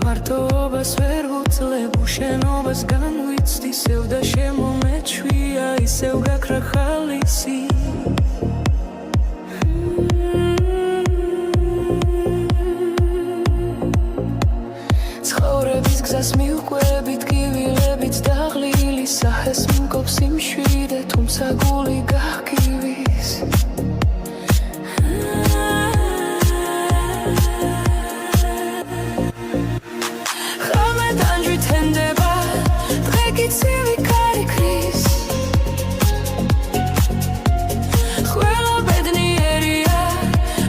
მარტოობას ვერ ვუძლებ, უშენობას განვიცდი, სევდა შემომეჩვია, ისევ გაქრა ხალისი. ცხოვრების გზას მივკვებით, კივილებით დაღლილი, სახეს მიმკობს იმშვიდე, თუმცა გული გახკივის. ხამე ტანჯვით თენდება, დღე კი ცივი ქარი ქრის. ყველა ბედნიერია,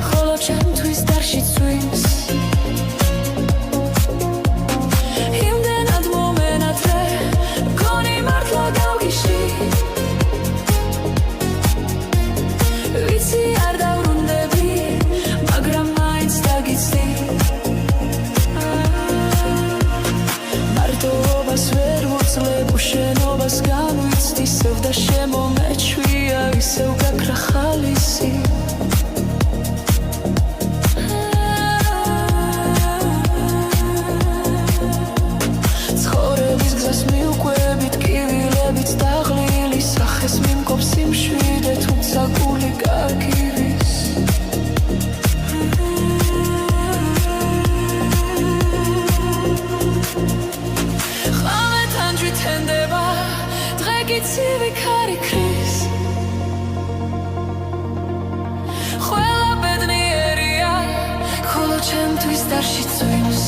ხოლო ჩემთვის დარში წვიმს. იმდენად მომენატრე, მგონი მართლა გავგიში. ვიცი არ დავრუნდები, მაგრამ მაინც დაგიცდი. მარტოობას ვერ ვუძლებ, უშენობას განვიცდი, სევდა შემომეჩვია, ისევ გაქრა ხალისი. ცხოვრების გზას მივკვებით, კივილებით დაღლილი, სახეს მიმკობს იმშვიდე, თუმცა გული გაგივის. ხამე ტანჯვით თენდება, დღე კი ცივი ქარი ქრის. ყველა ბედნიერია, ხოლო ჩემთვის დარში წვიმს.